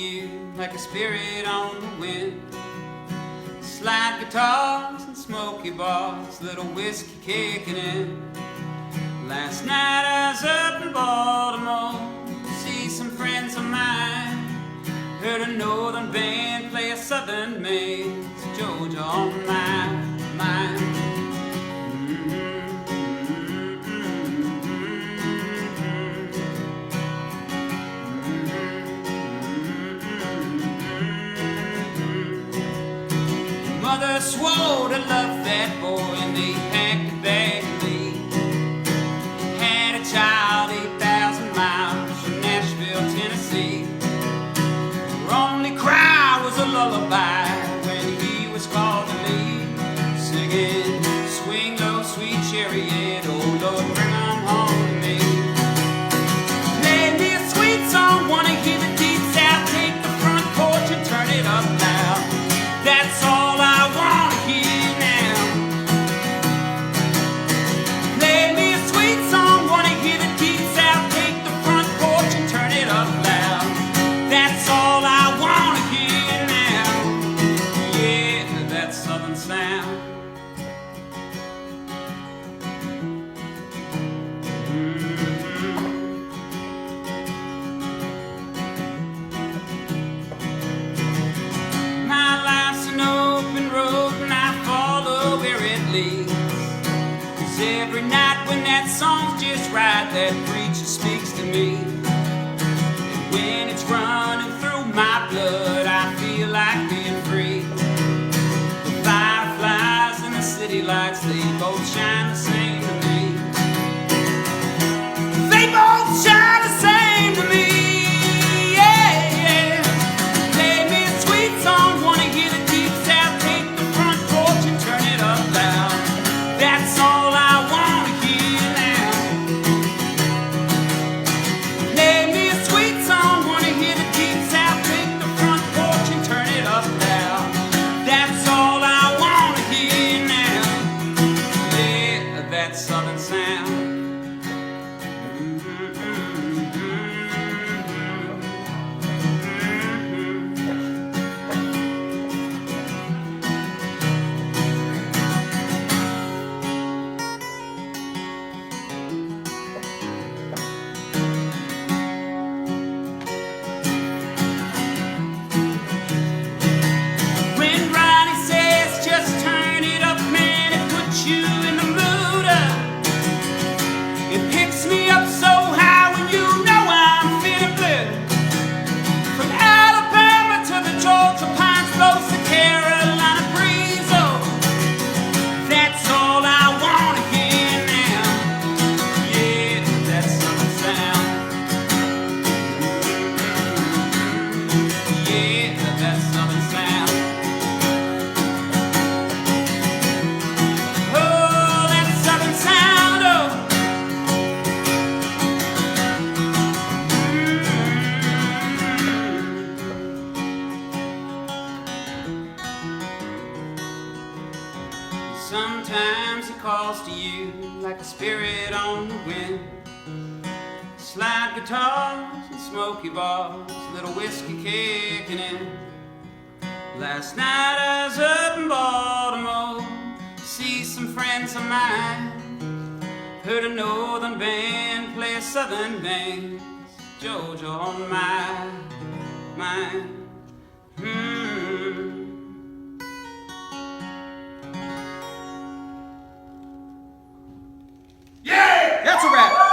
you like a spirit on the wind. Slide guitars and smoky bars, little whiskey kicking in. Last night I was up in Baltimore to see some friends of mine. Heard a northern band play a southern Maine, Georgia on my mind. Mother swore to love that boy and they packed a bag to leave. Had a child 8,000 miles from Nashville, Tennessee. Her only cry was a lullaby when he was called to leave, singing, swing low, sweet chariot, oh Lord, bring 'em home to me. Play me a sweet song, wanna hear the deep south, take the front porch and turn it up loud. That's all I wanna hear now. Play me a sweet song, wanna hear the deep south, take the front porch and turn it up loud. That's all I wanna hear now. Yeah, that southern sound. My life's an open road and I follow where it leads. 'Cause every night when that song's just right, that preacher speaks to me. And when it's running through my blood, I feel like being free. The fireflies and the city lights, they both shine the same to me. They both shine the same to me. Yeah, yeah. Play me a sweet song, wanna hear the deep south, take the front porch and turn it up loud. That's all I wanna hear now. Play me a sweet song, wanna hear the deep south, take the front porch and turn it up loud. That's all I wanna hear now. Yeah, that southern sound. When Ronnie says just turn it up, man, it puts you in the mood. It picks me up so high when you know I'm feeling blue. From Alabama to the Georgia pines, blows the Carolina breeze. Oh, that's all I wanna hear now. Yeah, that southern sound. Yeah, that southern sound. Oh, that southern sound. Oh. Sometimes it calls to you like a spirit on the wind. Slide guitars and smoky bars, little whiskey kicking in. Last night I was up in Baltimore to see some friends of mine. Heard a northern band play a southern band, Georgia on my mind. That's a wrap.